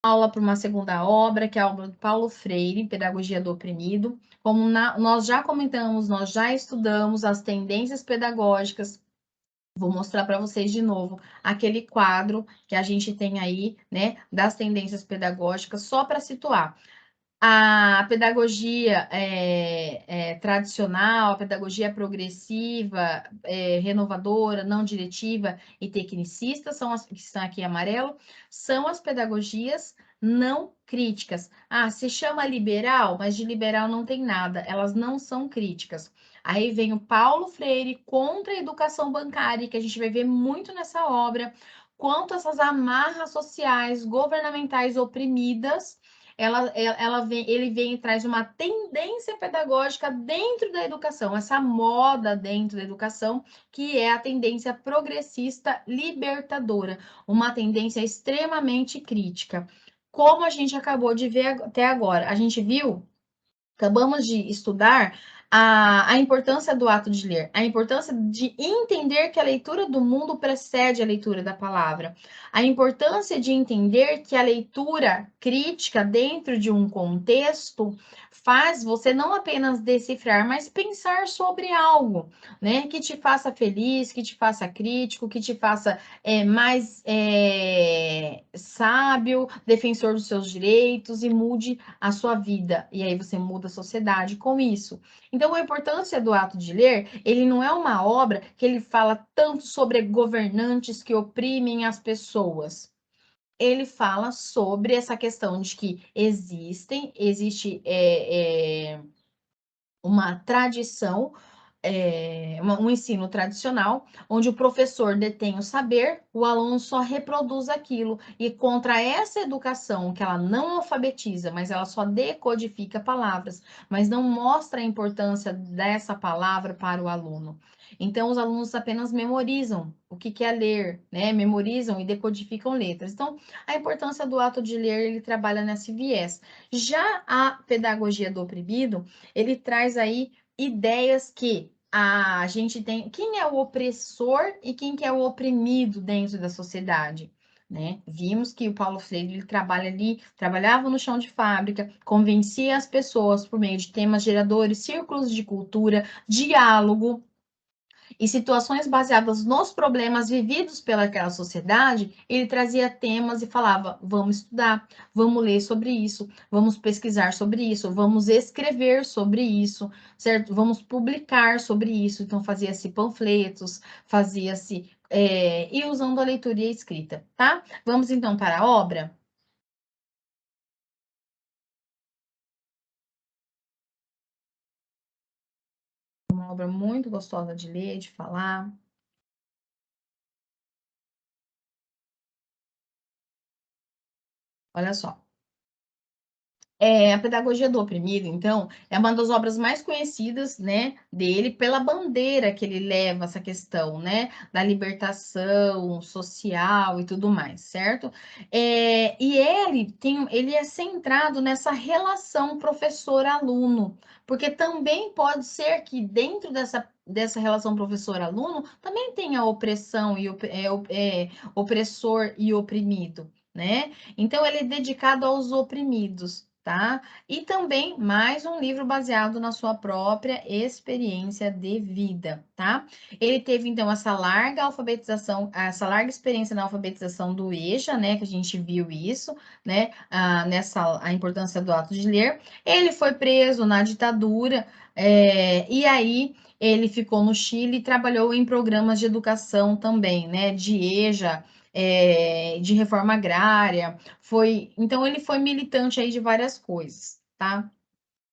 aula para uma segunda obra, que é a obra do Paulo Freire, Pedagogia do Oprimido. Como nós já comentamos, nós já estudamos as tendências pedagógicas. Vou mostrar para vocês de novo aquele quadro que a gente tem aí, né, das tendências pedagógicas, só para situar. A pedagogia tradicional, a pedagogia progressiva, renovadora, não diretiva e tecnicista, são as que estão aqui em amarelo, são as pedagogias não críticas. Ah, se chama liberal, mas de liberal não tem nada, elas não são críticas. Aí vem o Paulo Freire contra a educação bancária, que a gente vai ver muito nessa obra, quanto essas amarras sociais, governamentais oprimidas ele vem e traz uma tendência pedagógica dentro da educação, essa moda dentro da educação, que é a tendência progressista libertadora, uma tendência extremamente crítica. Como a gente acabou de ver até agora, a gente viu, acabamos de estudar a importância do ato de ler, a importância de entender que a leitura do mundo precede a leitura da palavra, a importância de entender que a leitura crítica dentro de um contexto faz você não apenas decifrar, mas pensar sobre algo, né, que te faça feliz, que te faça crítico, que te faça mais sábio, defensor dos seus direitos e mude a sua vida. E aí você muda a sociedade com isso. Então, a importância do ato de ler, ele não é uma obra que ele fala tanto sobre governantes que oprimem as pessoas. Ele fala sobre essa questão de que existe uma tradição, um ensino tradicional, onde o professor detém o saber, o aluno só reproduz aquilo. E contra essa educação, que ela não alfabetiza, mas ela só decodifica palavras, mas não mostra a importância dessa palavra para o aluno. Então, os alunos apenas memorizam o que é ler, né? Memorizam e decodificam letras. Então, a importância do ato de ler, ele trabalha nesse viés. Já a pedagogia do oprimido, ele traz aí ideias que a gente tem, quem é o opressor e quem que é o oprimido dentro da sociedade, né? Vimos que o Paulo Freire ele trabalhava no chão de fábrica, convencia as pessoas por meio de temas geradores, círculos de cultura, diálogo e situações baseadas nos problemas vividos pelaquela sociedade, ele trazia temas e falava: vamos estudar, vamos ler sobre isso, vamos pesquisar sobre isso, vamos escrever sobre isso, certo? Vamos publicar sobre isso. Então, fazia-se panfletos, fazia-se. E usando a leitura e a escrita, tá? Vamos então para a obra? Uma obra muito gostosa de ler, de falar. Olha só. A Pedagogia do Oprimido, então, é uma das obras mais conhecidas, né, dele, pela bandeira que ele leva essa questão, né, da libertação social e tudo mais, certo? E ele é centrado nessa relação professor-aluno, porque também pode ser que dentro dessa relação professor-aluno também tenha opressão e opressor e oprimido, né? Então, ele é dedicado aos oprimidos, tá? E também mais um livro baseado na sua própria experiência de vida, tá? Ele teve, então, essa larga alfabetização, essa larga experiência na alfabetização do EJA, né? Que a gente viu isso, né? A importância do ato de ler. Ele foi preso na ditadura, e aí ele ficou no Chile e trabalhou em programas de educação também, né? De EJA, de reforma agrária, então ele foi militante aí de várias coisas, tá?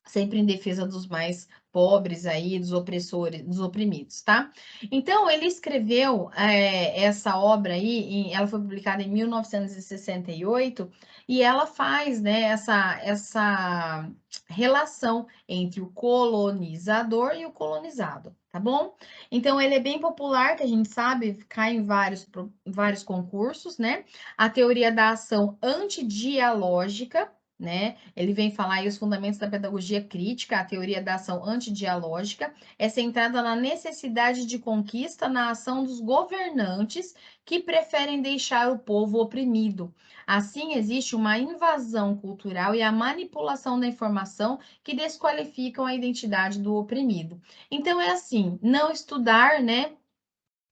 Sempre em defesa dos mais pobres aí, dos opressores, dos oprimidos, tá? Então ele escreveu essa obra aí, ela foi publicada em 1968 e ela faz, né, essa relação entre o colonizador e o colonizado, tá bom? Então ele é bem popular, que a gente sabe, cai em vários concursos, né? A teoria da ação antidialógica, né? Ele vem falar aí os fundamentos da pedagogia crítica, a teoria da ação antidialógica, é centrada na necessidade de conquista na ação dos governantes que preferem deixar o povo oprimido. Assim, existe uma invasão cultural e a manipulação da informação que desqualificam a identidade do oprimido. Então, é assim, não estudar, né?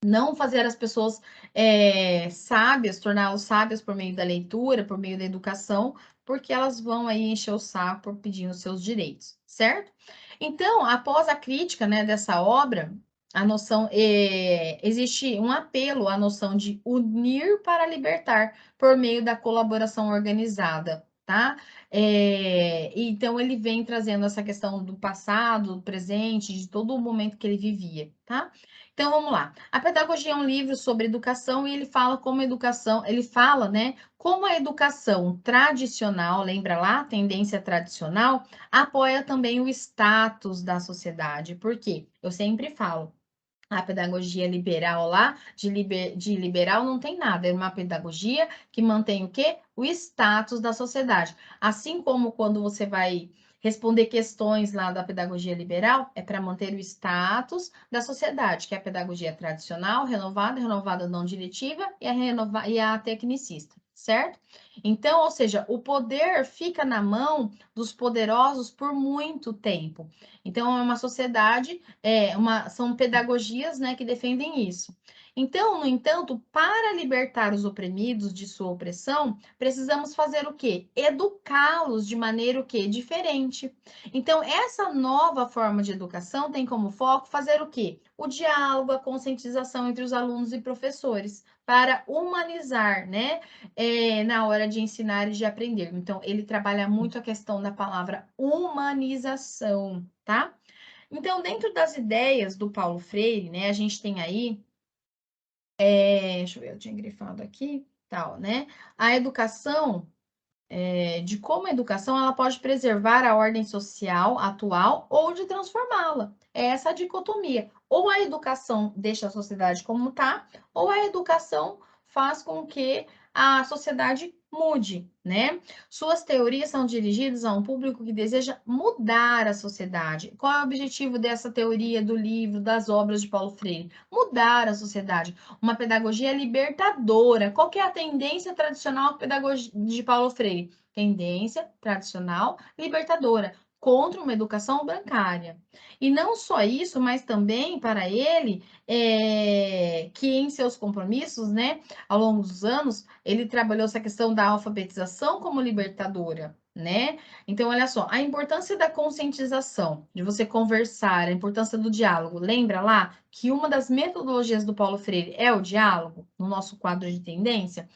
Não fazer as pessoas sábias, torná-las sábias por meio da leitura, por meio da educação, porque elas vão aí encher o saco pedindo seus direitos, certo? Então, após a crítica, né, dessa obra, a noção existe um apelo à noção de unir para libertar por meio da colaboração organizada, tá? Então ele vem trazendo essa questão do passado, do presente, de todo o momento que ele vivia, tá? Então vamos lá. A pedagogia é um livro sobre educação e ele fala como educação, ele fala, né, como a educação tradicional, lembra lá, tendência tradicional, apoia também o status da sociedade. Por quê? Eu sempre falo, a pedagogia liberal lá, de liberal não tem nada, é uma pedagogia que mantém o quê? O status da sociedade. Assim como quando você vai responder questões lá da pedagogia liberal, é para manter o status da sociedade, que é a pedagogia tradicional, renovada não diretiva e a tecnicista, certo? Então, ou seja, o poder fica na mão dos poderosos por muito tempo. Então, é uma sociedade são pedagogias, né, que defendem isso. Então, no entanto, para libertar os oprimidos de sua opressão, precisamos fazer o quê? Educá-los de maneira o quê? Diferente. Então, essa nova forma de educação tem como foco fazer o quê? O diálogo, a conscientização entre os alunos e professores, para humanizar, né, na hora de ensinar e de aprender. Então, ele trabalha muito a questão da palavra humanização, tá? Então, dentro das ideias do Paulo Freire, né, a gente tem aí, deixa eu ver, eu tinha grifado aqui, tal, né? A educação, de como a educação ela pode preservar a ordem social atual ou de transformá-la. É essa a dicotomia. Ou a educação deixa a sociedade como está, ou a educação faz com que a sociedade mude, né? Suas teorias são dirigidas a um público que deseja mudar a sociedade. Qual é o objetivo dessa teoria do livro, das obras de Paulo Freire? Mudar a sociedade. Uma pedagogia libertadora. Qual que é a tendência tradicional de Paulo Freire? Tendência tradicional libertadora contra uma educação bancária. E não só isso, mas também para ele, que em seus compromissos, né, ao longo dos anos, ele trabalhou essa questão da alfabetização como libertadora, né? Então, olha só, a importância da conscientização, de você conversar, a importância do diálogo. Lembra lá que uma das metodologias do Paulo Freire é o diálogo, no nosso quadro de tendência?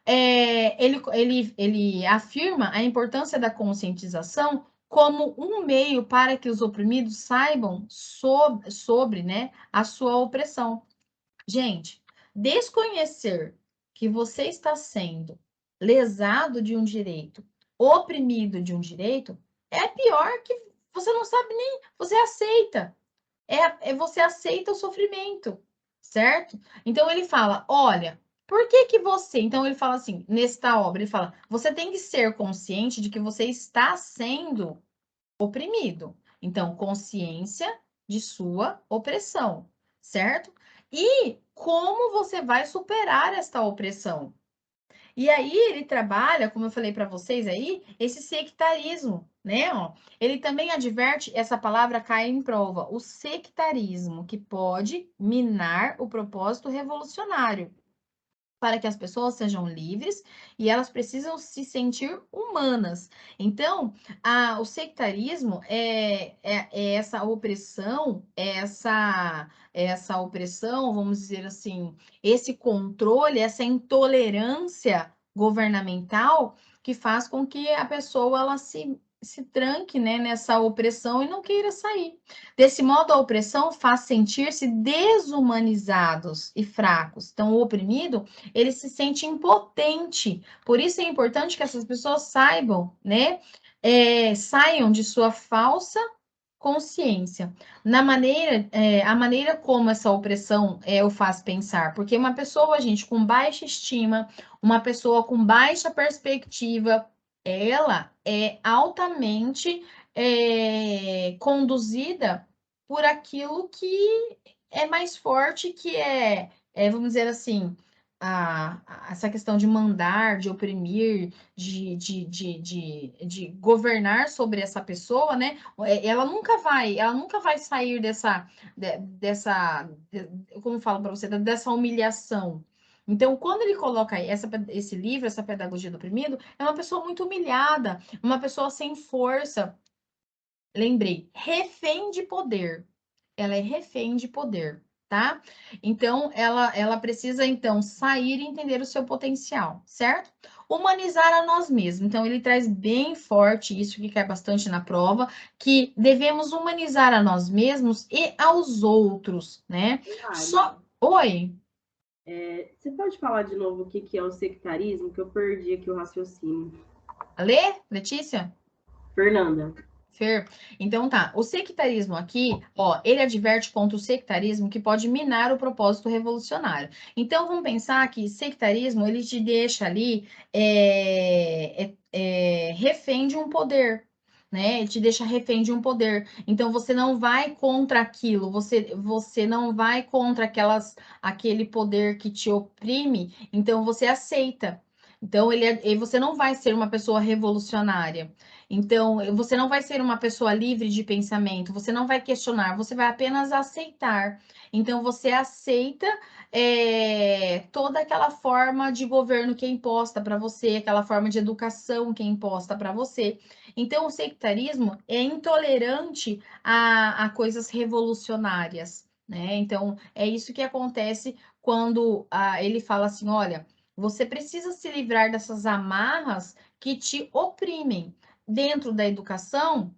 Ele afirma a importância da conscientização como um meio para que os oprimidos saibam sobre, né, a sua opressão. Gente, desconhecer que você está sendo lesado de um direito, oprimido de um direito, é pior que você não sabe nem, você aceita. Você aceita o sofrimento, certo? Então ele fala, olha, por que que você... Então ele fala assim, nesta obra, ele fala, você tem que ser consciente de que você está sendo oprimido. Então, consciência de sua opressão, certo? E como você vai superar esta opressão? E aí ele trabalha, como eu falei para vocês aí, esse sectarismo, né? Ó, ele também adverte, essa palavra cai em prova, o sectarismo, que pode minar o propósito revolucionário para que as pessoas sejam livres e elas precisam se sentir humanas. Então, o sectarismo é essa opressão, essa opressão, vamos dizer assim, esse controle, essa intolerância governamental que faz com que a pessoa ela se tranque, né, nessa opressão e não queira sair. Desse modo, a opressão faz sentir-se desumanizados e fracos. Então, o oprimido ele se sente impotente. Por isso é importante que essas pessoas saibam, né? Saiam de sua falsa consciência. A maneira como essa opressão o faz pensar. Porque uma pessoa, gente, com baixa estima, uma pessoa com baixa perspectiva, ela é altamente conduzida por aquilo que é mais forte, que vamos dizer assim, essa questão de mandar, de oprimir, de governar sobre essa pessoa, né? Ela nunca vai sair como eu falo para você, dessa humilhação. Então, quando ele coloca esse livro, essa pedagogia do oprimido, é uma pessoa muito humilhada, uma pessoa sem força. Lembrei, refém de poder. Ela é refém de poder, tá? Então, ela precisa, então, sair e entender o seu potencial, certo? Humanizar a nós mesmos. Então, ele traz bem forte isso que cai bastante na prova, que devemos humanizar a nós mesmos e aos outros, né? Lari, Só. Oi, você pode falar de novo o que que é o sectarismo? Que eu perdi aqui o raciocínio. Lê, Letícia? Fernanda. Fer. Então tá, o sectarismo aqui, ó, ele adverte contra o sectarismo que pode minar o propósito revolucionário. Então vamos pensar que sectarismo ele te deixa ali refém de um poder, né? Ele te deixa refém de um poder. Então você não vai contra aquilo, você não vai contra aquele poder que te oprime, então você aceita. Então você não vai ser uma pessoa revolucionária. Então, você não vai ser uma pessoa livre de pensamento, você não vai questionar, você vai apenas aceitar. Então, você aceita toda aquela forma de governo que é imposta para você, aquela forma de educação que é imposta para você. Então, o sectarismo é intolerante a coisas revolucionárias, né? Então, é isso que acontece quando ele fala assim: olha, você precisa se livrar dessas amarras que te oprimem dentro da educação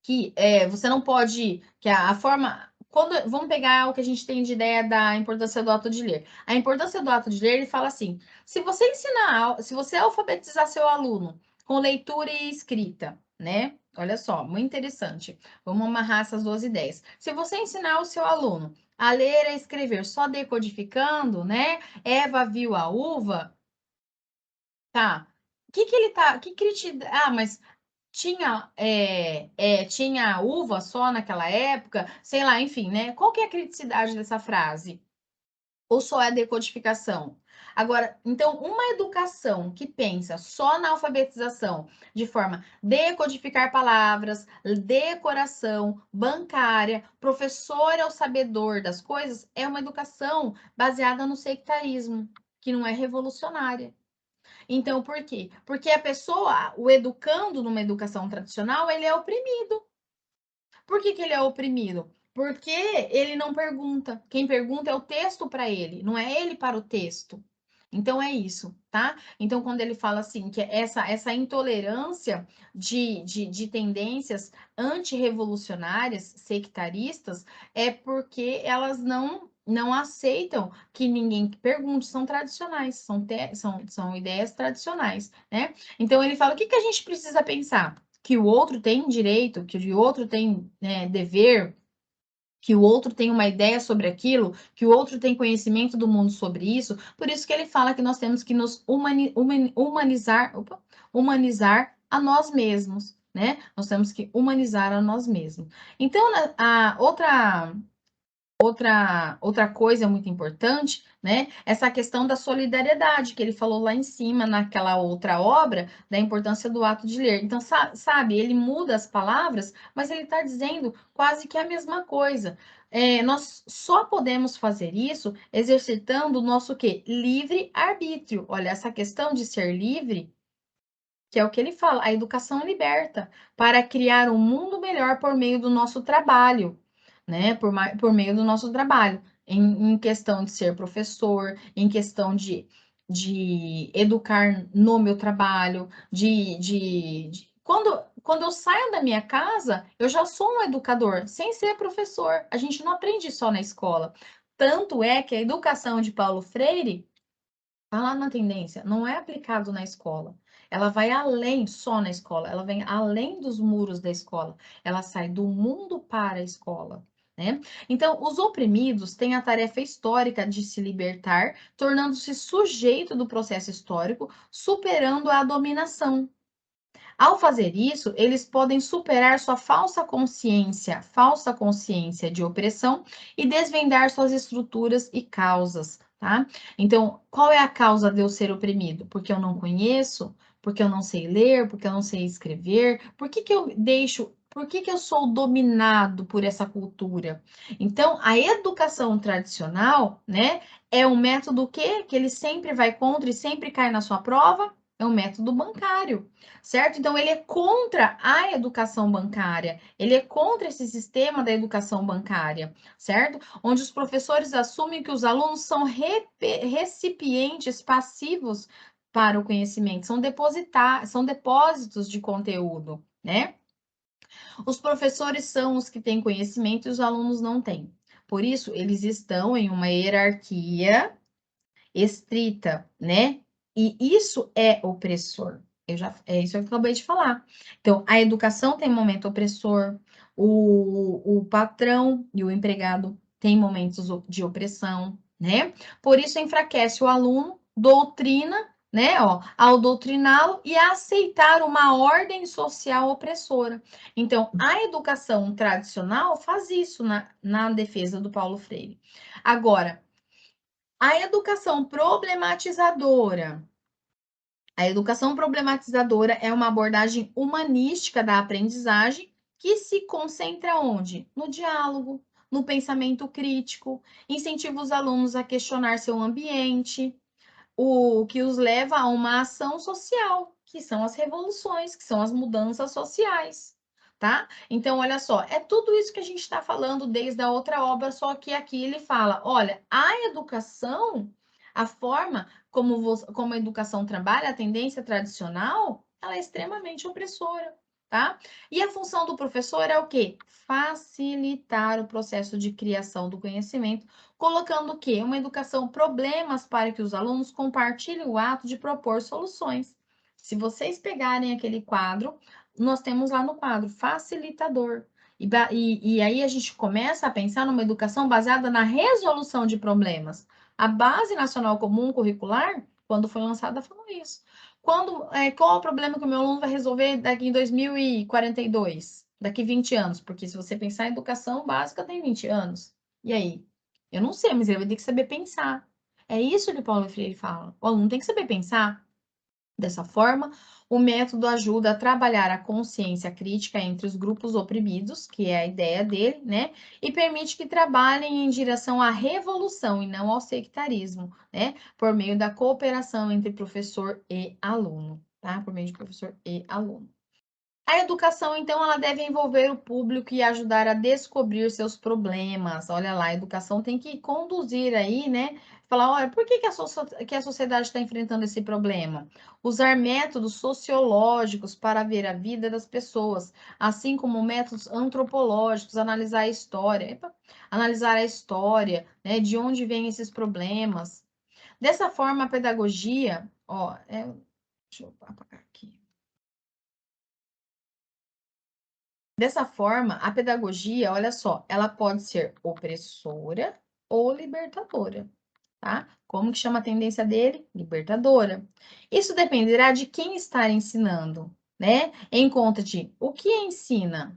que você não pode, que a forma, quando vamos pegar o que a gente tem de ideia da importância do ato de ler. A importância do ato de ler, ele fala assim: se você se você alfabetizar seu aluno com leitura e escrita, né? Olha só, muito interessante. Vamos amarrar essas duas ideias. Se você ensinar o seu aluno a ler e escrever só decodificando, né? Eva viu a uva, tá? O que que ele tá, que crítica, mas tinha uva só naquela época, sei lá, enfim, né? Qual que é a criticidade dessa frase? Ou só é decodificação? Agora, então, uma educação que pensa só na alfabetização, de forma decodificar palavras, decoração, bancária, professor é o sabedor das coisas, é uma educação baseada no sectarismo, que não é revolucionária. Então, por quê? Porque a pessoa, o educando numa educação tradicional, ele é oprimido. Por que que ele é oprimido? Porque ele não pergunta. Quem pergunta é o texto para ele, não é ele para o texto. Então é isso, tá? Então, quando ele fala assim, que essa intolerância de tendências antirrevolucionárias, sectaristas, é porque elas não aceitam que ninguém pergunte, são tradicionais, são ideias tradicionais, né? Então, ele fala, o que que a gente precisa pensar? Que o outro tem direito, que o outro tem dever, que o outro tem uma ideia sobre aquilo, que o outro tem conhecimento do mundo sobre isso. Por isso que ele fala que nós temos que nos humanizar a nós mesmos, né? Nós temos que humanizar a nós mesmos. Então, a outra coisa muito importante, né? Essa questão da solidariedade que ele falou lá em cima, naquela outra obra, da importância do ato de ler. Então, sabe, ele muda as palavras, mas ele está dizendo quase que a mesma coisa. Nós só podemos fazer isso exercitando o nosso quê? Livre arbítrio. Olha, essa questão de ser livre, que é o que ele fala, a educação liberta para criar um mundo melhor por meio do nosso trabalho, né? Por meio do nosso trabalho, em questão de ser professor, em questão de educar no meu trabalho, quando eu saio da minha casa, eu já sou um educador, sem ser professor. A gente não aprende só na escola. Tanto é que a educação de Paulo Freire está lá na tendência, não é aplicado na escola. Ela vai além só na escola, ela vem além dos muros da escola. Ela sai do mundo para a escola, né? Então, os oprimidos têm a tarefa histórica de se libertar, tornando-se sujeito do processo histórico, superando a dominação. Ao fazer isso, eles podem superar sua falsa consciência de opressão e desvendar suas estruturas e causas, tá? Então, qual é a causa de eu ser oprimido? Porque eu não conheço, porque eu não sei ler, porque eu não sei escrever, por que que eu sou dominado por essa cultura? Então, a educação tradicional, né, é um método que ele sempre vai contra e sempre cai na sua prova, é um método bancário, certo? Então, ele é contra a educação bancária, ele é contra esse sistema da educação bancária, certo? Onde os professores assumem que os alunos são recipientes passivos para o conhecimento, são depósitos de conteúdo, né? Os professores são os que têm conhecimento e os alunos não têm. Por isso, eles estão em uma hierarquia estrita, né? E isso é opressor. É isso que eu acabei de falar. Então, a educação tem momento opressor, o patrão e o empregado têm momentos de opressão, né? Por isso, enfraquece o aluno, doutrina, né? Ó, ao doutriná-lo e a aceitar uma ordem social opressora. Então, a educação tradicional faz isso na defesa do Paulo Freire. Agora, a educação problematizadora. A educação problematizadora é uma abordagem humanística da aprendizagem que se concentra onde? No diálogo, no pensamento crítico, incentiva os alunos a questionar seu ambiente, o que os leva a uma ação social, que são as revoluções, que são as mudanças sociais, tá? Então, olha só, é tudo isso que a gente está falando desde a outra obra, só que aqui ele fala, olha, a educação, a forma como a educação trabalha, a tendência tradicional, ela é extremamente opressora, tá? E a função do professor é o quê? Facilitar o processo de criação do conhecimento, colocando o quê? Uma educação problemas para que os alunos compartilhem o ato de propor soluções. Se vocês pegarem aquele quadro, nós temos lá no quadro facilitador. E aí a gente começa a pensar numa educação baseada na resolução de problemas. A Base Nacional Comum Curricular, quando foi lançada, falou isso. Qual é o problema que o meu aluno vai resolver daqui em 2042? Daqui 20 anos? Porque se você pensar em educação básica, tem 20 anos. E aí? Eu não sei, mas ele vai ter que saber pensar. É isso que Paulo Freire fala. O aluno tem que saber pensar. Dessa forma, o método ajuda a trabalhar a consciência crítica entre os grupos oprimidos, que é a ideia dele, né? E permite que trabalhem em direção à revolução e não ao sectarismo, né? Por meio da cooperação entre professor e aluno, tá? Por meio de professor e aluno. A educação, então, ela deve envolver o público e ajudar a descobrir seus problemas. Olha lá, a educação tem que conduzir aí, né? Falar, olha, por que a sociedade está enfrentando esse problema? Usar métodos sociológicos para ver a vida das pessoas, assim como métodos antropológicos, analisar a história, né? De onde vêm esses problemas. Dessa forma, a pedagogia, ó, deixa eu apagar aqui. Dessa forma, a pedagogia, olha só, ela pode ser opressora ou libertadora, tá? Como que chama a tendência dele? Libertadora. Isso dependerá de quem está ensinando, né? Em conta de o que ensina,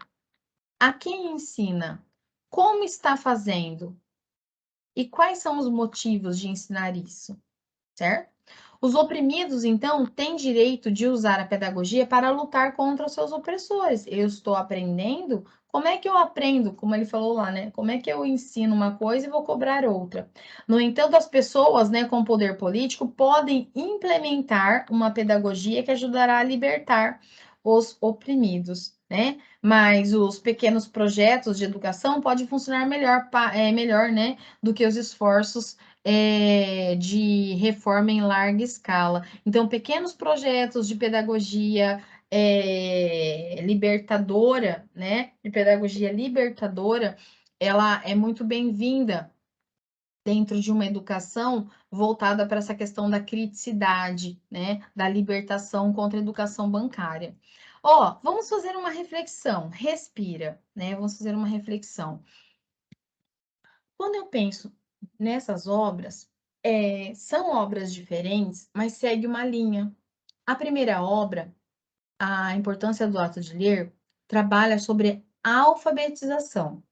a quem ensina, como está fazendo e quais são os motivos de ensinar isso, certo? Os oprimidos, então, têm direito de usar a pedagogia para lutar contra os seus opressores. Eu estou aprendendo, como é que eu aprendo? Como ele falou lá, né? Como é que eu ensino uma coisa e vou cobrar outra? No entanto, as pessoas, né, com poder político podem implementar uma pedagogia que ajudará a libertar os oprimidos, né? Mas os pequenos projetos de educação podem funcionar melhor, né, do que os esforços de reforma em larga escala. Então, pequenos projetos de pedagogia libertadora, né? De pedagogia libertadora, ela é muito bem-vinda dentro de uma educação voltada para essa questão da criticidade, né? Da libertação contra a educação bancária. Ó, vamos fazer uma reflexão. Respira, né? Vamos fazer uma reflexão. Quando eu penso nessas obras, são obras diferentes, mas segue uma linha. A primeira obra, a importância do ato de ler, trabalha sobre alfabetização.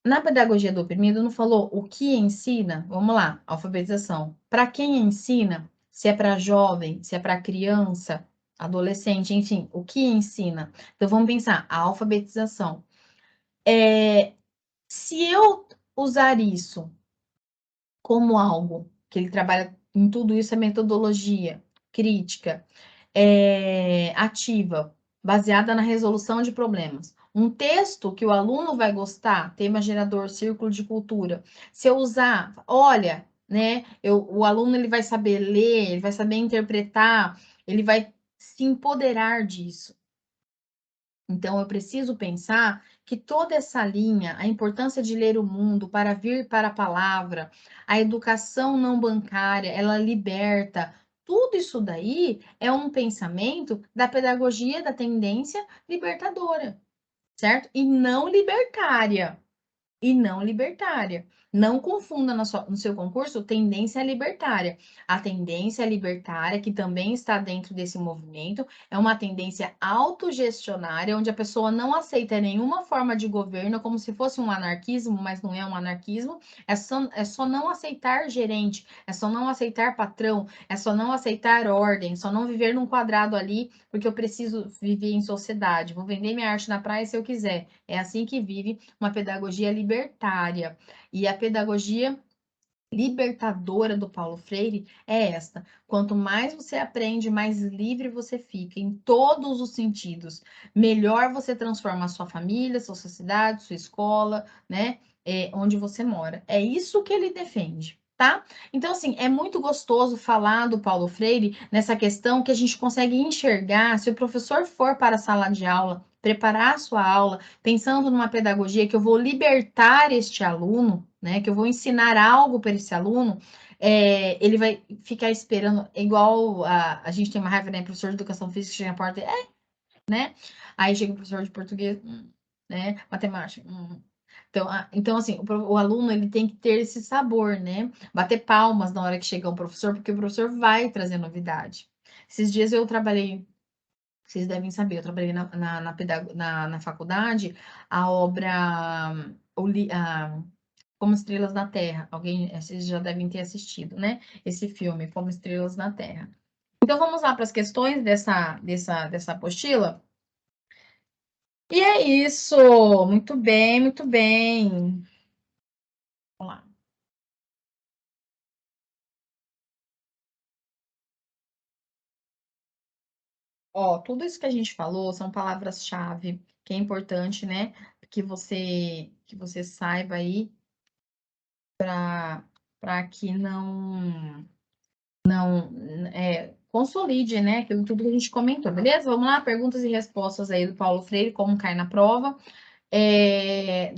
Na pedagogia do oprimido, não falou o que ensina? Vamos lá, alfabetização. Para quem ensina? Se é para jovem, se é para criança, adolescente, enfim, o que ensina? Então vamos pensar, a alfabetização. Se eu usar isso como algo que ele trabalha em tudo isso, é metodologia crítica, ativa, baseada na resolução de problemas. Um texto que o aluno vai gostar, tema gerador, círculo de cultura. Se eu usar, olha, né, o aluno ele vai saber ler, ele vai saber interpretar, ele vai se empoderar disso. Então, eu preciso pensar que toda essa linha, a importância de ler o mundo para vir para a palavra, a educação não bancária, ela liberta. Tudo isso daí é um pensamento da pedagogia da tendência libertadora, certo? E não libertária. E não libertária. Não confunda no seu concurso tendência libertária. A tendência libertária, que também está dentro desse movimento, é uma tendência autogestionária, onde a pessoa não aceita nenhuma forma de governo, como se fosse um anarquismo, mas não é um anarquismo. É só não aceitar gerente, é só não aceitar patrão, é só não aceitar ordem, só não viver num quadrado ali, porque eu preciso viver em sociedade. Vou vender minha arte na praia se eu quiser. É assim que vive uma pedagogia libertária. E a pedagogia libertadora do Paulo Freire é esta: quanto mais você aprende, mais livre você fica em todos os sentidos. Melhor você transforma a sua família, sua sociedade, sua escola, né? Onde você mora. É isso que ele defende. Tá? Então, assim, é muito gostoso falar do Paulo Freire nessa questão que a gente consegue enxergar se o professor for para a sala de aula, preparar a sua aula, pensando numa pedagogia que eu vou libertar este aluno, né? Que eu vou ensinar algo para esse aluno, ele vai ficar esperando, igual a gente tem uma raiva, né? Professor de educação física chega na porta, né? Aí chega o professor de português, né? Matemática. Então, assim, o aluno ele tem que ter esse sabor, né? Bater palmas na hora que chega o professor, porque o professor vai trazer novidade. Esses dias eu trabalhei, vocês devem saber, eu trabalhei na faculdade, a obra Como Estrelas na Terra. Vocês já devem ter assistido, né? Esse filme, Como Estrelas na Terra. Então, vamos lá para as questões dessa apostila? E é isso! Muito bem, muito bem. Vamos lá. Ó, tudo isso que a gente falou são palavras-chave, que é importante, né? Que você saiba aí para que não consolide, né? Aquilo tudo que a gente comentou, beleza? Vamos lá, perguntas e respostas aí do Paulo Freire, como cai na prova,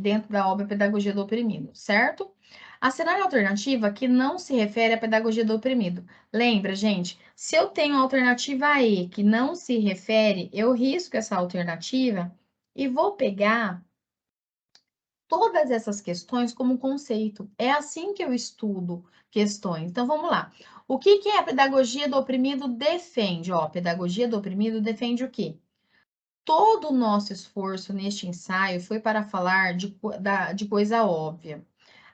dentro da obra Pedagogia do Oprimido, certo? A cenário alternativa que não se refere à pedagogia do oprimido. Lembra, gente, se eu tenho a alternativa E que não se refere, eu risco essa alternativa e vou pegar todas essas questões como conceito. É assim que eu estudo questões. Então, vamos lá. O que a pedagogia do oprimido defende? Ó, a pedagogia do oprimido defende o quê? Todo o nosso esforço neste ensaio foi para falar de coisa óbvia.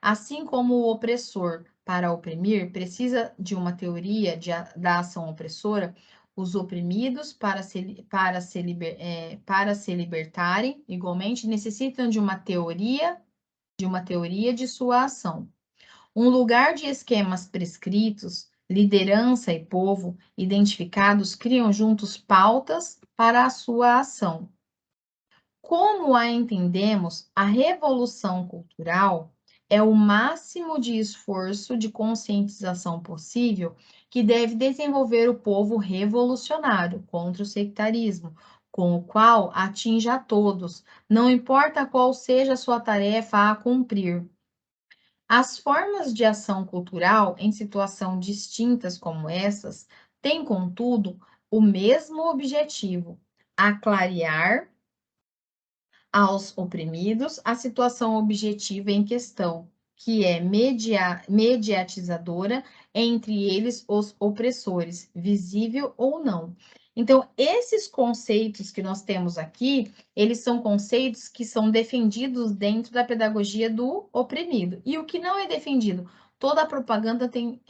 Assim como o opressor, para oprimir, precisa de uma teoria da ação opressora, os oprimidos, para se libertarem, igualmente, necessitam de uma teoria de sua ação. Um lugar de esquemas prescritos, liderança e povo identificados criam juntos pautas para a sua ação. Como a entendemos, a revolução cultural é o máximo de esforço de conscientização possível que deve desenvolver o povo revolucionário contra o sectarismo, com o qual atinge a todos, não importa qual seja a sua tarefa a cumprir. As formas de ação cultural em situação distintas como essas têm, contudo, o mesmo objetivo: aclarear aos oprimidos a situação objetiva em questão, que é mediatizadora entre eles os opressores, visível ou não. Então, esses conceitos que nós temos aqui, eles são conceitos que são defendidos dentro da pedagogia do oprimido. E o que não é defendido? Toda propaganda tem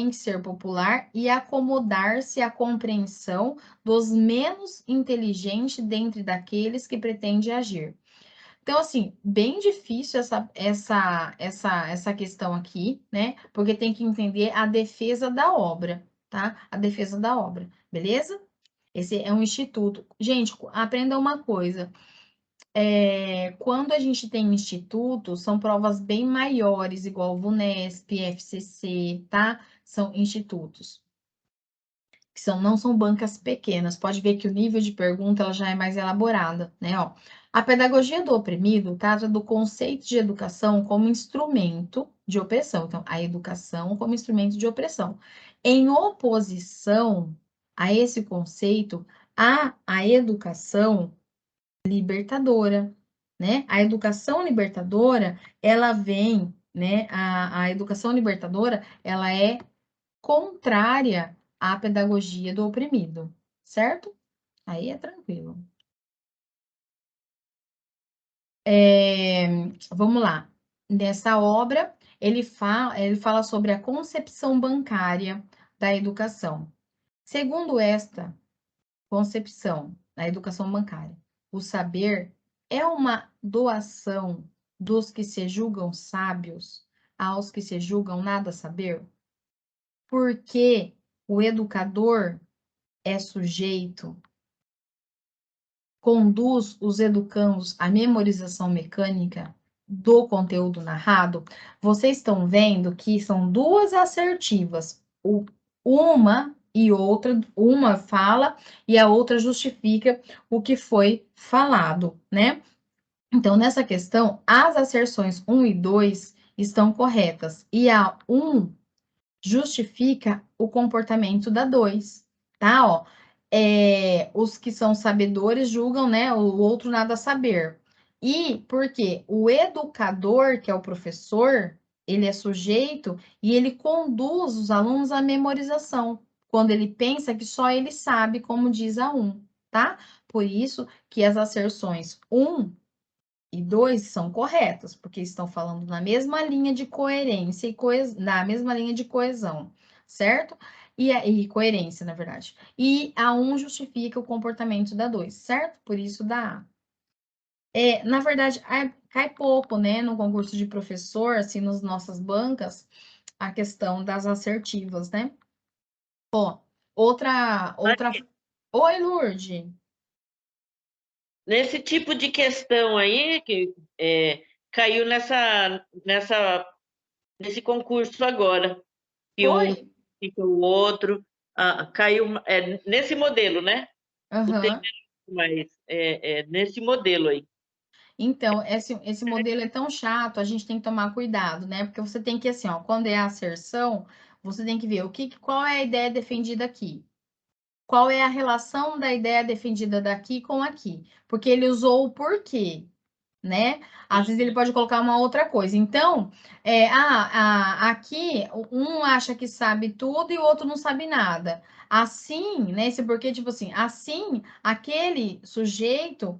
que ser popular e acomodar-se à compreensão dos menos inteligentes dentre daqueles que pretende agir. Então, assim, bem difícil essa questão aqui, né? Porque tem que entender a defesa da obra, tá? A defesa da obra, beleza? Esse é um instituto. Gente, aprenda uma coisa. Quando a gente tem instituto, são provas bem maiores, igual o VUNESP, FCC, tá? São institutos. Não são bancas pequenas. Pode ver que o nível de pergunta ela já é mais elaborada, né? Ó, a pedagogia do oprimido trata do conceito de educação como instrumento de opressão. Então, a educação como instrumento de opressão. Em oposição a esse conceito, há a educação libertadora, né? A educação libertadora, ela vem, né? A educação libertadora, ela é contrária à pedagogia do oprimido, certo? Aí é tranquilo. Vamos lá. Nessa obra, ele fala sobre a concepção bancária da educação. Segundo esta concepção da educação bancária, o saber é uma doação dos que se julgam sábios aos que se julgam nada saber? Porque o educador é sujeito, conduz os educandos à memorização mecânica do conteúdo narrado, vocês estão vendo que são duas assertivas, uma e outra, uma fala e a outra justifica o que foi falado, né? Então, nessa questão, as asserções 1 e 2 estão corretas, e a 1 justifica o comportamento da 2, tá? Ó, os que são sabedores julgam, né? O outro nada saber. E porque o educador, que é o professor, ele é sujeito e ele conduz os alunos à memorização, quando ele pensa que só ele sabe, como diz a 1, tá? Por isso que as asserções 1 e 2 são corretas, porque estão falando na mesma linha de coerência na mesma linha de coesão, certo? E coerência, na verdade. E a 1 justifica o comportamento da 2, certo? Por isso dá A. Na verdade, cai pouco, né, no concurso de professor, assim, nas nossas bancas, a questão das assertivas, né? Ó, outra... Oi, Lourdes. Nesse tipo de questão aí, que caiu nesse concurso agora, que um Foi? fica o outro, caiu nesse modelo, né? O tema mas nesse modelo aí. Então, esse modelo é tão chato, a gente tem que tomar cuidado, né? Porque você tem que, assim, ó, quando é a asserção, você tem que ver qual é a ideia defendida aqui. Qual é a relação da ideia defendida daqui com aqui? Porque ele usou o porquê, né? Às vezes ele pode colocar uma outra coisa. Então, aqui um acha que sabe tudo e o outro não sabe nada. Assim, né? Esse porquê, tipo assim, assim, aquele sujeito,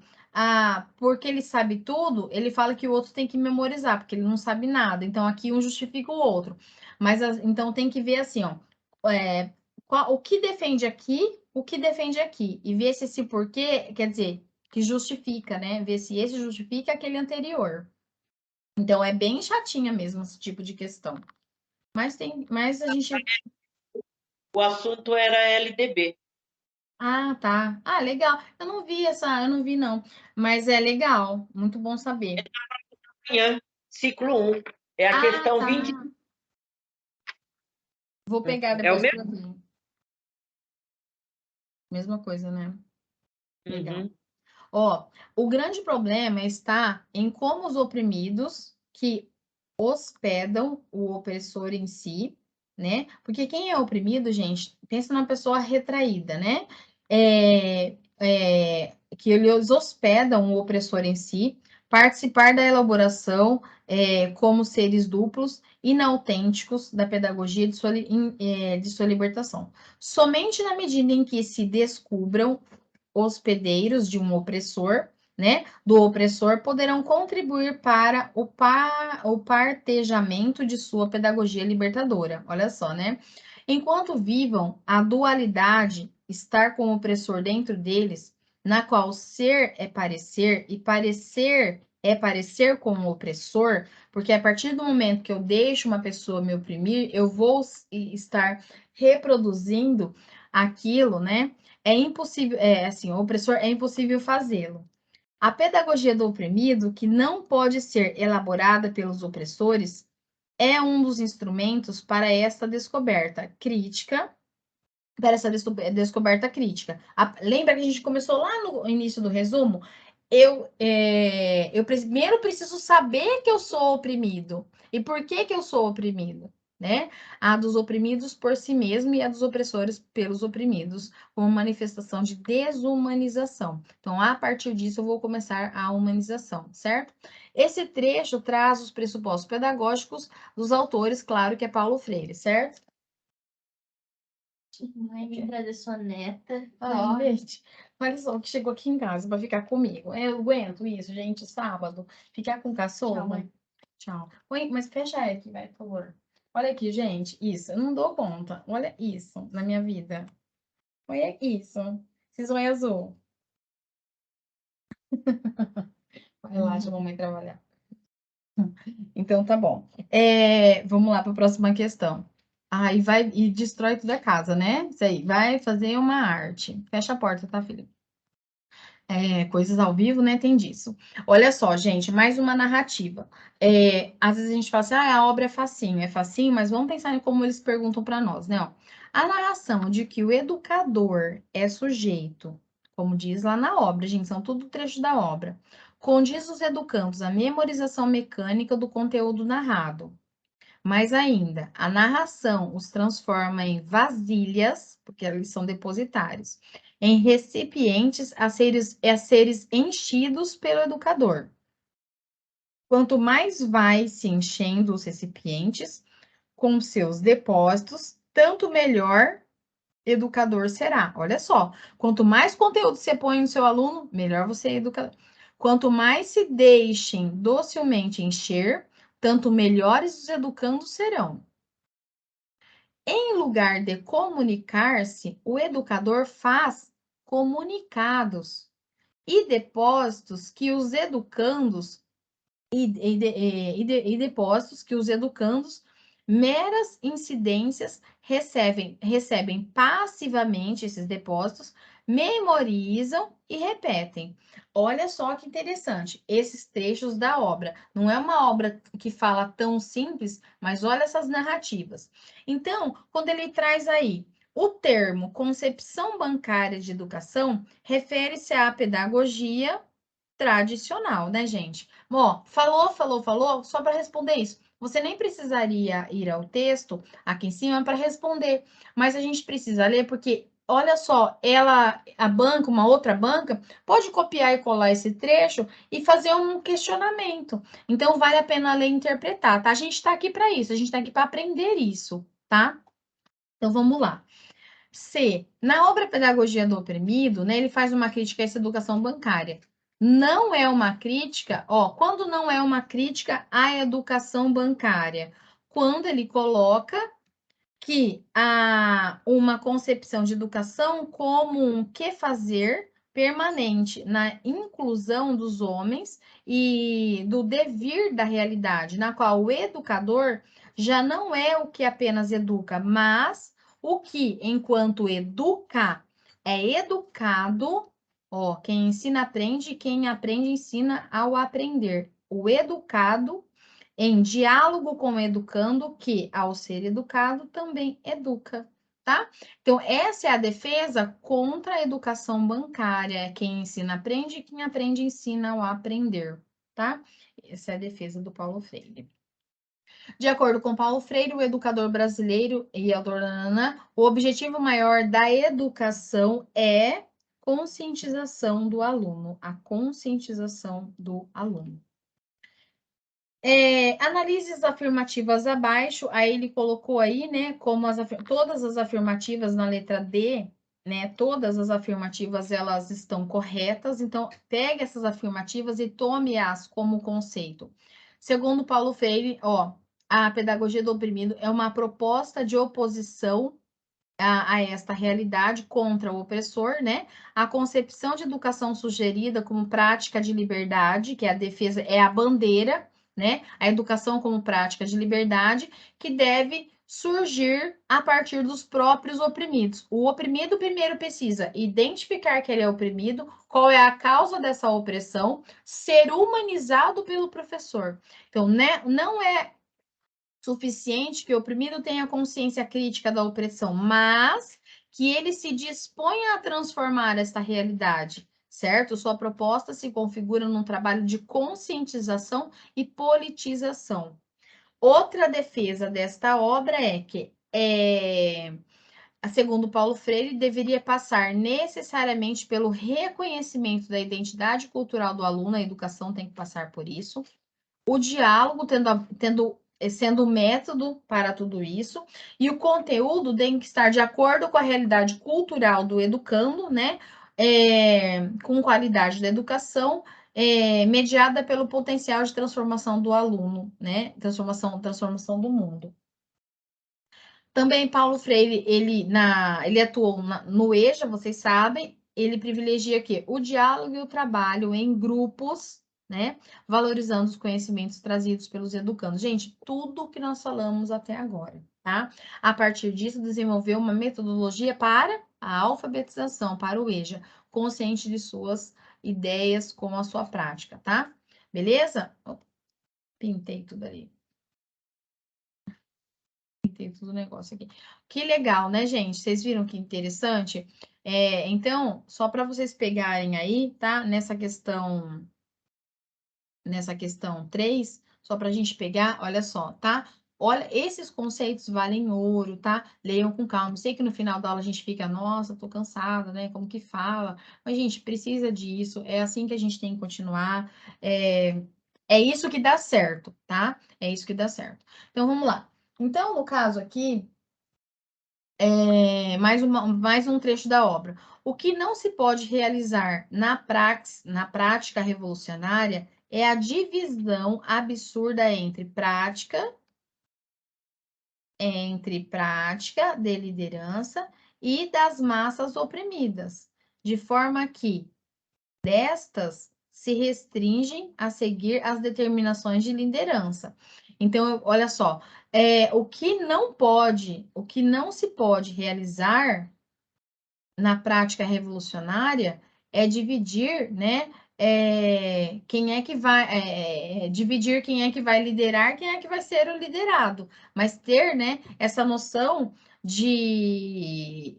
porque ele sabe tudo, ele fala que o outro tem que memorizar, porque ele não sabe nada. Então, aqui um justifica o outro. Mas, então, tem que ver assim, ó. O que defende aqui, o que defende aqui. E ver se esse porquê, quer dizer, que justifica, né? Ver se esse justifica aquele anterior. Então, é bem chatinha mesmo esse tipo de questão. Mas a gente... O assunto era LDB. Ah, tá. Ah, legal. Eu não vi, não. Mas é legal. Muito bom saber. Amanhã, ciclo 1. É a questão tá. 20. Vou pegar É o depois mesmo? para ver. Mesma coisa, né? Legal. Uhum. Ó, o grande problema está em como os oprimidos que hospedam o opressor em si, né? Porque quem é oprimido, gente, pensa numa pessoa retraída, né? Que eles hospedam o opressor em si, participar da elaboração como seres duplos, inautênticos da pedagogia de sua libertação. Somente na medida em que se descubram hospedeiros de um opressor, né, do opressor, poderão contribuir para o partejamento de sua pedagogia libertadora. Olha só, né? Enquanto vivam a dualidade, estar com o opressor dentro deles, na qual ser é parecer e parecer é parecer com o opressor, porque a partir do momento que eu deixo uma pessoa me oprimir, eu vou estar reproduzindo aquilo, né? É impossível, assim, o opressor é impossível fazê-lo. A pedagogia do oprimido, que não pode ser elaborada pelos opressores, é um dos instrumentos para esta descoberta crítica, Lembra que a gente começou lá no início do resumo? Eu primeiro preciso saber que eu sou oprimido. E por que eu sou oprimido? Né? A dos oprimidos por si mesmo e a dos opressores pelos oprimidos, como manifestação de desumanização. Então, a partir disso, eu vou começar a humanização, certo? Esse trecho traz os pressupostos pedagógicos dos autores, claro que é Paulo Freire, certo? Mãe, me trazer sua neta. Ai, gente, olha só, que chegou aqui em casa para ficar comigo. Eu aguento isso, gente, sábado. Ficar com cachorro. Tchau, mãe. Tchau. Oi, mas fecha aqui, vai, por favor. Olha aqui, gente, isso, eu não dou conta. Olha isso na minha vida. Olha isso. Esses olhos azul. Vai lá, deixa a mamãe trabalhar. Então, tá bom. Vamos lá para a próxima questão. Aí vai e destrói toda a casa, né? Isso aí, vai fazer uma arte. Fecha a porta, tá, filho? Coisas ao vivo, né? Tem disso. Olha só, gente, mais uma narrativa. Às vezes a gente fala assim, a obra é facinho, mas vamos pensar em como eles perguntam para nós, né? Ó, a narração de que o educador é sujeito, como diz lá na obra, gente, são tudo trecho da obra, condiz os educandos à memorização mecânica do conteúdo narrado. Mais ainda, a narração os transforma em vasilhas, porque eles são depositários, em recipientes a seres enchidos pelo educador. Quanto mais vai se enchendo os recipientes com seus depósitos, tanto melhor educador será. Olha só, quanto mais conteúdo você põe no seu aluno, melhor você é educador. Quanto mais se deixem docilmente encher, tanto melhores os educandos serão. Em lugar de comunicar-se, o educador faz comunicados e depósitos que os educandos depósitos que os educandos, meras incidências, recebem passivamente esses depósitos, memorizam e repetem. Olha só que interessante, esses trechos da obra. Não é uma obra que fala tão simples, mas olha essas narrativas. Então, quando ele traz aí o termo concepção bancária de educação, refere-se à pedagogia tradicional, né, gente? Ó, falou, só para responder isso. Você nem precisaria ir ao texto aqui em cima para responder, mas a gente precisa ler porque olha só, uma outra banca, pode copiar e colar esse trecho e fazer um questionamento. Então vale a pena ler e interpretar, tá? A gente está aqui para isso, a gente está aqui para aprender isso, tá? Então vamos lá. C. Na obra Pedagogia do Oprimido, né, ele faz uma crítica a essa educação bancária. Não é uma crítica, quando não é uma crítica à educação bancária? Quando ele coloca que há uma concepção de educação como um que fazer permanente na inclusão dos homens e do devir da realidade, na qual o educador já não é o que apenas educa, mas o que, enquanto educa, é educado. Quem ensina aprende, quem aprende ensina ao aprender. O educado em diálogo com o educando, que, ao ser educado, também educa, tá? Então, essa é a defesa contra a educação bancária. Quem ensina aprende, quem aprende ensina ao aprender, tá? Essa é a defesa do Paulo Freire. De acordo com Paulo Freire, o educador brasileiro e o objetivo maior da educação é conscientização do aluno, a conscientização do aluno. Analise as afirmativas abaixo, aí ele colocou aí, né, como todas as afirmativas na letra D, né, todas as afirmativas, elas estão corretas, então, pegue essas afirmativas e tome-as como conceito. Segundo Paulo Freire, a pedagogia do oprimido é uma proposta de oposição a esta realidade contra o opressor, né? A concepção de educação sugerida como prática de liberdade, que é a defesa, é a bandeira, né? A educação como prática de liberdade, que deve surgir a partir dos próprios oprimidos. O oprimido primeiro precisa identificar que ele é oprimido, qual é a causa dessa opressão, ser humanizado pelo professor. Então, né, não é suficiente que o oprimido tenha consciência crítica da opressão, mas que ele se disponha a transformar esta realidade, certo? Sua proposta se configura num trabalho de conscientização e politização. Outra defesa desta obra é que, segundo Paulo Freire, deveria passar necessariamente pelo reconhecimento da identidade cultural do aluno, a educação tem que passar por isso, o diálogo sendo o método para tudo isso, e o conteúdo tem que estar de acordo com a realidade cultural do educando, né? Com qualidade da educação, mediada pelo potencial de transformação do aluno, né? Transformação do mundo. Também Paulo Freire, ele atuou no EJA, vocês sabem, ele privilegia aqui o diálogo e o trabalho em grupos, né? Valorizando os conhecimentos trazidos pelos educandos. Gente, tudo que nós falamos até agora, tá? A partir disso, desenvolveu uma metodologia para a alfabetização, para o EJA, consciente de suas ideias com a sua prática, tá? Beleza? Pintei tudo ali. Pintei tudo o negócio aqui. Que legal, né, gente? Vocês viram que interessante? Então, só para vocês pegarem aí, tá? Nessa questão 3, só para a gente pegar, olha só, tá? Olha, esses conceitos valem ouro, tá? Leiam com calma. Sei que no final da aula a gente fica, nossa, tô cansada, né? Como que fala? Mas, gente, precisa disso. É assim que a gente tem que continuar. É isso que dá certo, tá? É isso que dá certo. Então, vamos lá. Então, no caso aqui, mais um trecho da obra. O que não se pode realizar na prática revolucionária é a divisão absurda entre prática de liderança e das massas oprimidas, de forma que destas se restringem a seguir as determinações de liderança. Então, olha só, o que não se pode realizar na prática revolucionária é dividir, né? Quem é que vai dividir quem é que vai liderar, quem é que vai ser o liderado, mas ter, né, essa noção de,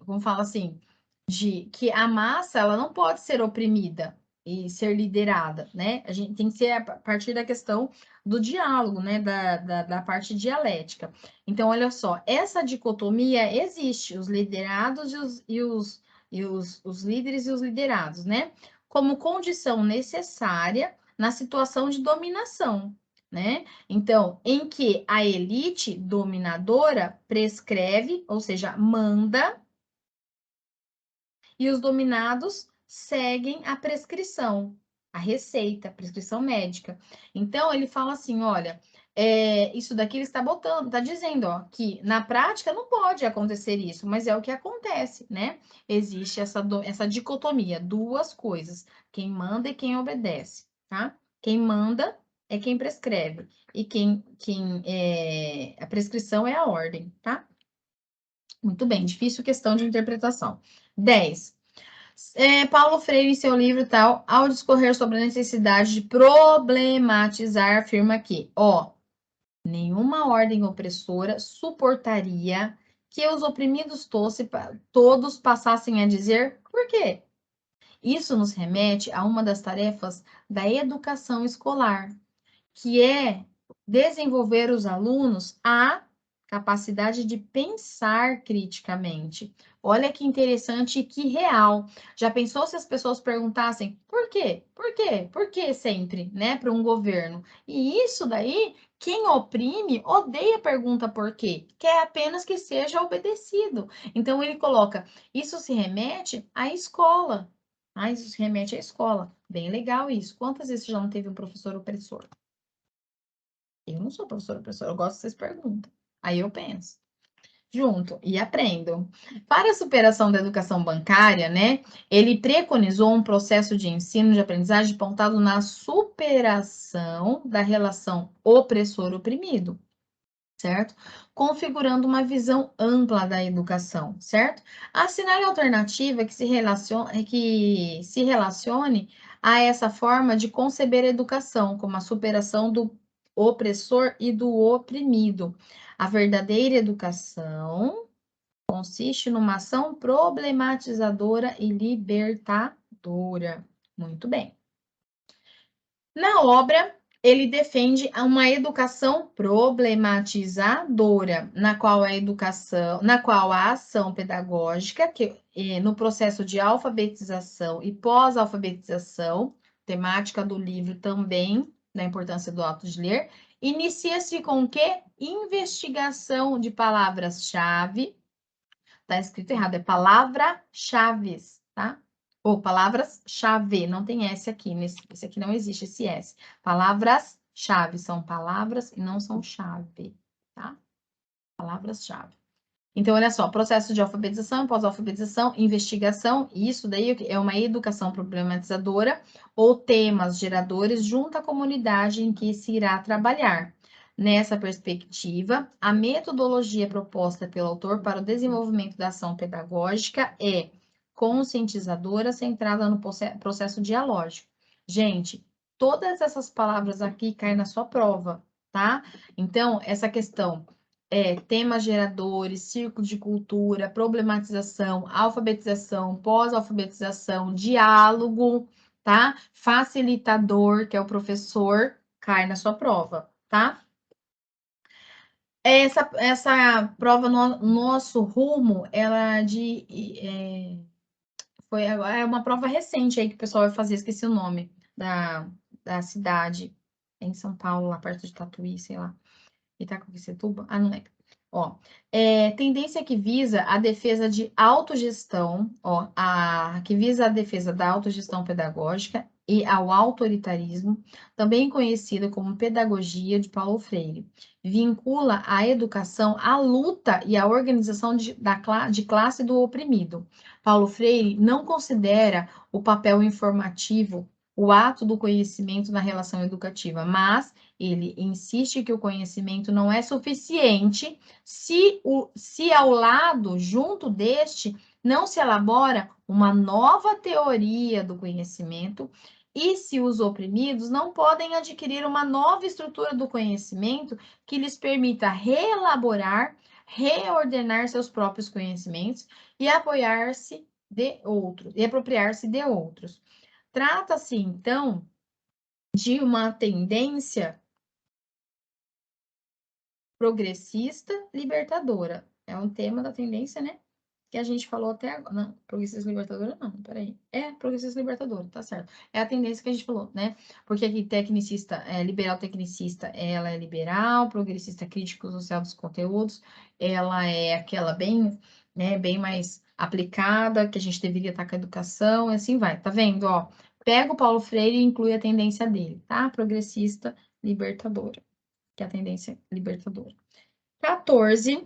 vamos falar assim, de que a massa ela não pode ser oprimida e ser liderada, né? A gente tem que ser a partir da questão do diálogo, né? Da parte dialética. Então, olha só, essa dicotomia existe, os liderados os líderes e os liderados, né? Como condição necessária na situação de dominação, né? Então, em que a elite dominadora prescreve, ou seja, manda, e os dominados seguem a prescrição, a receita, a prescrição médica. Então, ele fala assim, olha, isso daqui ele está botando, está dizendo, ó, que na prática não pode acontecer isso, mas é o que acontece, né? Existe essa dicotomia, duas coisas, quem manda e quem obedece, tá? Quem manda é quem prescreve, e a prescrição é a ordem, tá? Muito bem, difícil questão de interpretação. 10. Paulo Freire, em seu livro tal, ao discorrer sobre a necessidade de problematizar, afirma que, nenhuma ordem opressora suportaria que os oprimidos todos passassem a dizer por quê. Isso nos remete a uma das tarefas da educação escolar, que é desenvolver os alunos a capacidade de pensar criticamente. Olha que interessante e que real. Já pensou se as pessoas perguntassem por quê? Por quê? Por que sempre, né, para um governo? E isso daí, quem oprime odeia pergunta por quê, quer apenas que seja obedecido. Então ele coloca, isso se remete à escola. Ah, isso se remete à escola. Bem legal isso. Quantas vezes você já não teve um professor opressor? Eu não sou professora opressora, eu gosto que vocês perguntam. Aí eu penso junto e aprendo. Para a superação da educação bancária, né, ele preconizou um processo de ensino de aprendizagem pautado na superação da relação opressor-oprimido, certo? Configurando uma visão ampla da educação, certo? Assinale a alternativa que se relacione a essa forma de conceber a educação, como a superação do opressor e do oprimido. A verdadeira educação consiste numa ação problematizadora e libertadora. Muito bem. Na obra, ele defende uma educação problematizadora, na qual a ação pedagógica, no processo de alfabetização e pós-alfabetização, temática do livro também, da importância do ato de ler, inicia-se com o quê? Investigação de palavras-chave. Tá escrito errado, é palavra-chaves, tá? Ou palavras-chave, não tem S aqui, esse aqui não existe esse S. Palavras-chave, são palavras e não são chave, tá? Palavras-chave. Então, olha só, processo de alfabetização, pós-alfabetização, investigação, isso daí é uma educação problematizadora ou temas geradores junto à comunidade em que se irá trabalhar. Nessa perspectiva, a metodologia proposta pelo autor para o desenvolvimento da ação pedagógica é conscientizadora, centrada no processo dialógico. Gente, todas essas palavras aqui caem na sua prova, tá? Então, essa questão temas geradores, círculo de cultura, problematização, alfabetização, pós-alfabetização, diálogo, tá? Facilitador, que é o professor, cai na sua prova, tá? Essa prova, nosso rumo, ela é uma prova recente aí que o pessoal vai fazer, esqueci o nome da cidade, em São Paulo, lá perto de Tatuí, sei lá. Itacoaquecetuba? Ah, não lembro. Ó, tendência que visa a defesa de autogestão, ó, que visa a defesa da autogestão pedagógica e ao autoritarismo, também conhecida como pedagogia de Paulo Freire. Vincula a educação à luta e à organização de classe do oprimido. Paulo Freire não considera o papel informativo o ato do conhecimento na relação educativa, mas ele insiste que o conhecimento não é suficiente se ao lado, junto deste, não se elabora uma nova teoria do conhecimento e se os oprimidos não podem adquirir uma nova estrutura do conhecimento que lhes permita reelaborar, reordenar seus próprios conhecimentos e apoiar-se de outros, e apropriar-se de outros. Trata-se, então, de uma tendência progressista libertadora. É um tema da tendência, né? Que a gente falou até agora. Não, progressista libertadora não, peraí. É progressista libertadora, tá certo. É a tendência que a gente falou, né? Porque aqui tecnicista, liberal tecnicista, ela é liberal, progressista crítico social dos conteúdos, ela é aquela bem, né, bem mais aplicada, que a gente deveria estar com a educação, e assim vai. Tá vendo, ó? Pega o Paulo Freire e inclui a tendência dele, tá? Progressista libertadora, que é a tendência libertadora. 14.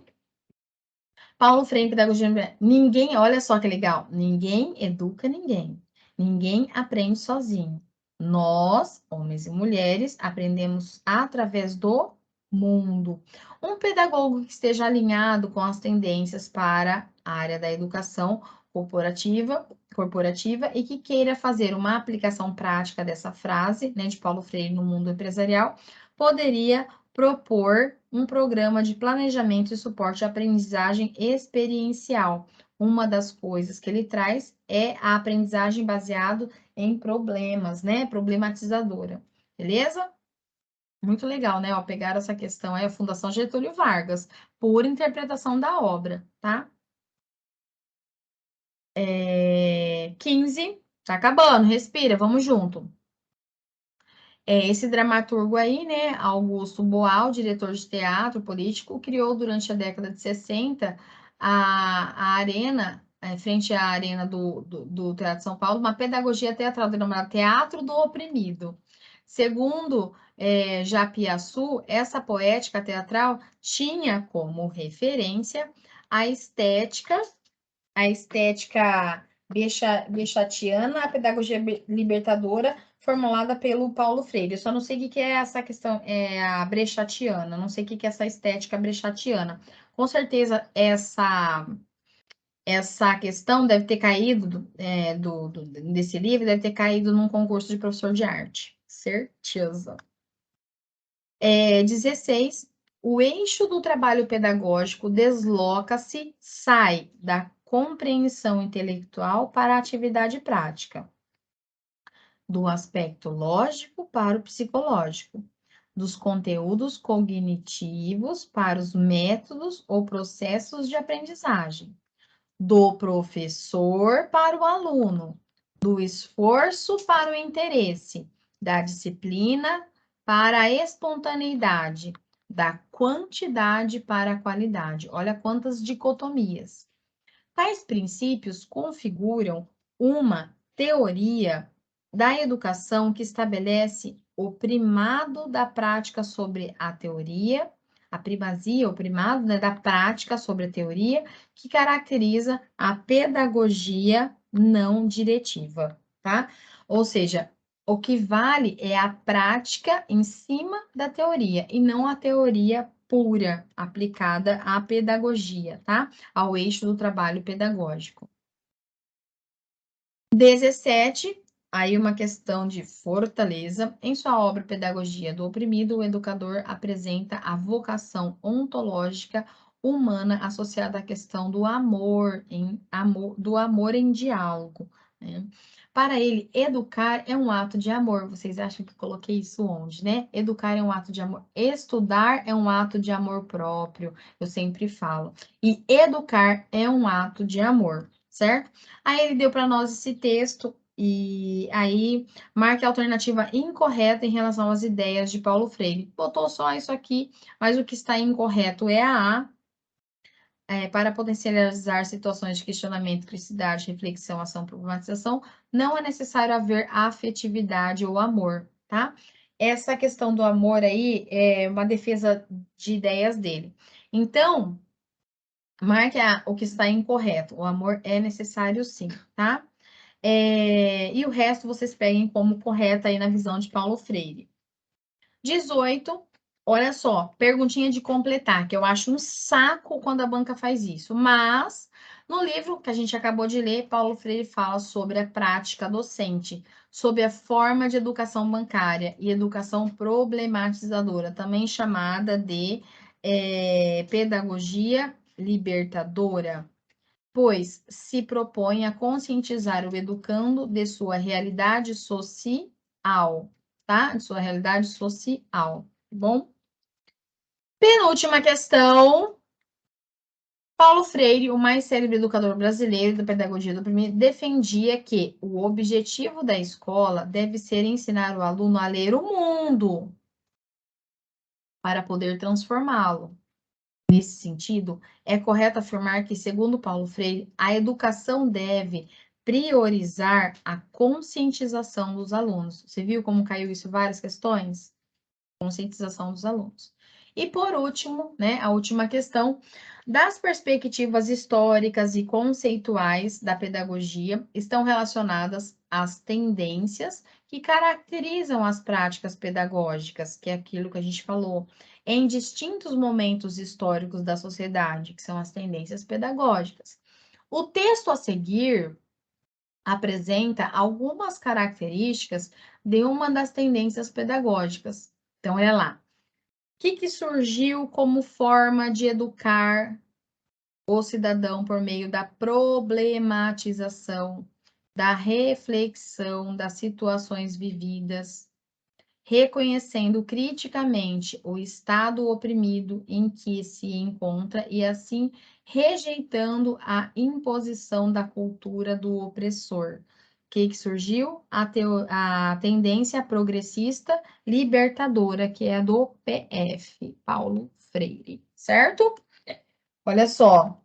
Paulo Freire, pedagogia. Ninguém, olha só que legal. Ninguém educa ninguém. Ninguém aprende sozinho. Nós, homens e mulheres, aprendemos através do mundo. Um pedagogo que esteja alinhado com as tendências para a área da educação corporativa e que queira fazer uma aplicação prática dessa frase, né, de Paulo Freire no mundo empresarial, poderia propor um programa de planejamento e suporte à aprendizagem experiencial. Uma das coisas que ele traz é a aprendizagem baseada em problemas, né? Problematizadora. Beleza? Muito legal, né? Ó, pegaram essa questão aí, a Fundação Getúlio Vargas. por interpretação da obra, tá? 15, tá acabando, respira, vamos junto. Esse dramaturgo aí, né, Augusto Boal, diretor de teatro político, criou durante a década de 60 a arena, frente à arena do Teatro de São Paulo, uma pedagogia teatral denominada Teatro do Oprimido. Segundo Japiaçu, essa poética teatral tinha como referência a estética bechatiana, a pedagogia libertadora, formulada pelo Paulo Freire. Eu só não sei o que é essa questão, a brechatiana, não sei o que é essa estética brechatiana. Com certeza, essa questão deve ter caído, desse livro, deve ter caído num concurso de professor de arte. Certeza. 16. O eixo do trabalho pedagógico desloca-se, sai da compreensão intelectual para a atividade prática, do aspecto lógico para o psicológico, dos conteúdos cognitivos para os métodos ou processos de aprendizagem, do professor para o aluno, do esforço para o interesse, da disciplina para a espontaneidade, da quantidade para a qualidade. Olha quantas dicotomias. Tais princípios configuram uma teoria da educação que estabelece o primado da prática sobre a teoria, a primazia, o primado, né, da prática sobre a teoria, que caracteriza a pedagogia não diretiva, tá? Ou seja, o que vale é a prática em cima da teoria e não a teoria pura aplicada à pedagogia, tá? Ao eixo do trabalho pedagógico. 17, aí uma questão de fortaleza. Em sua obra Pedagogia do Oprimido, o educador apresenta a vocação ontológica humana associada à questão do amor em diálogo, né? Para ele, educar é um ato de amor. Vocês acham que eu coloquei isso onde, né? Educar é um ato de amor. Estudar é um ato de amor próprio, eu sempre falo. E educar é um ato de amor, certo? Aí ele deu para nós esse texto e aí marque a alternativa incorreta em relação às ideias de Paulo Freire. Botou só isso aqui, mas o que está incorreto é a A. Para potencializar situações de questionamento, criticidade, reflexão, ação, problematização, não é necessário haver afetividade ou amor, tá? Essa questão do amor aí é uma defesa de ideias dele. Então, marque o que está incorreto. O amor é necessário sim, tá? E o resto vocês peguem como correto aí na visão de Paulo Freire. 18. Olha só, perguntinha de completar, que eu acho um saco quando a banca faz isso. Mas, no livro que a gente acabou de ler, Paulo Freire fala sobre a prática docente, sobre a forma de educação bancária e educação problematizadora, também chamada de pedagogia libertadora, pois se propõe a conscientizar o educando de sua realidade social, tá? De sua realidade social, tá bom? Penúltima questão. Paulo Freire, o mais célebre educador brasileiro da pedagogia do oprimido, defendia que o objetivo da escola deve ser ensinar o aluno a ler o mundo para poder transformá-lo. Nesse sentido, é correto afirmar que, segundo Paulo Freire, a educação deve priorizar a conscientização dos alunos. Você viu como caiu isso em várias questões? Conscientização dos alunos. E por último, né, a última questão, das perspectivas históricas e conceituais da pedagogia estão relacionadas às tendências que caracterizam as práticas pedagógicas, que é aquilo que a gente falou, em distintos momentos históricos da sociedade, que são as tendências pedagógicas. O texto a seguir apresenta algumas características de uma das tendências pedagógicas. Então, olha lá. O que surgiu como forma de educar o cidadão por meio da problematização, da reflexão das situações vividas reconhecendo criticamente o estado oprimido em que se encontra e assim rejeitando a imposição da cultura do opressor. O que surgiu? A tendência progressista libertadora, que é a do PF, Paulo Freire, certo? Olha só,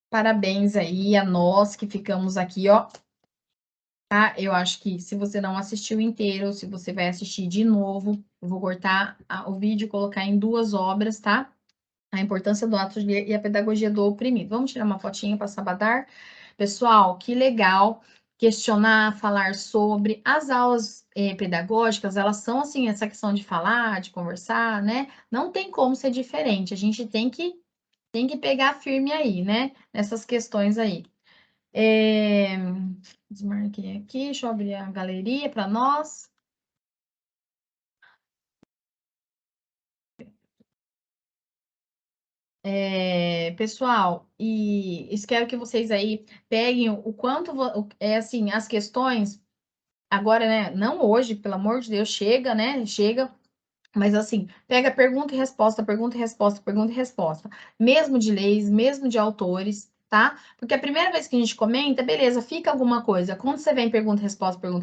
parabéns aí a nós que ficamos aqui, ó. Tá? Eu acho que se você não assistiu inteiro, se você vai assistir de novo, eu vou cortar o vídeo e colocar em 2 obras, tá? A importância do ato de ler e a pedagogia do oprimido. Vamos tirar uma fotinha para Sabadar? Pessoal, que legal questionar, falar sobre. As aulas pedagógicas, elas são assim, essa questão de falar, de conversar, né? Não tem como ser diferente. A gente tem que pegar firme aí, né? Nessas questões aí. Desmarquei aqui, deixa eu abrir a galeria para nós. Pessoal, e quero que vocês aí peguem o quanto, assim, as questões, agora, né, não hoje, pelo amor de Deus, chega, né, chega, mas assim, pega pergunta e resposta, pergunta e resposta, pergunta e resposta, mesmo de leis, mesmo de autores, tá? Porque a primeira vez que a gente comenta, beleza, fica alguma coisa, quando você vem pergunta e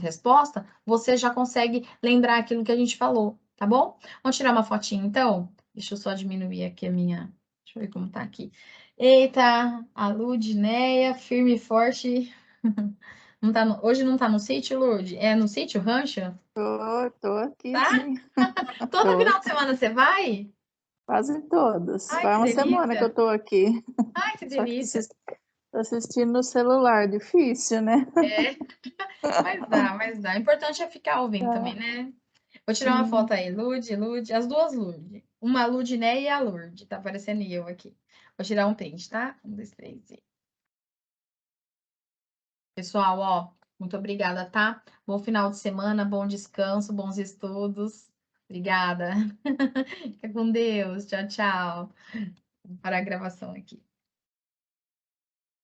resposta, você já consegue lembrar aquilo que a gente falou, tá bom? Vamos tirar uma fotinha, então? Deixa eu só diminuir aqui a minha... Deixa eu ver como tá aqui. Eita, a Ludneia, firme e forte. Não tá hoje não tá no sítio, Lud? É no sítio, rancho? Tô aqui, Tá? sim. Todo final de semana você vai? Quase todas. Ai, Vai que uma semana que delícia. eu tô aqui. Ai, que Só que delícia. tô assistindo no celular, difícil, né? Mas dá. O importante é ficar ouvindo também, né? Vou tirar uma foto aí. Lud, as duas Lud. Uma Ludneia e a Lourdes. Tá aparecendo eu aqui. Vou tirar um print, tá? 1, 2, 3. Pessoal, ó, muito obrigada, tá? Bom final de semana, bom descanso, bons estudos. Obrigada. Fica com Deus. Tchau, tchau. Vou parar a gravação aqui.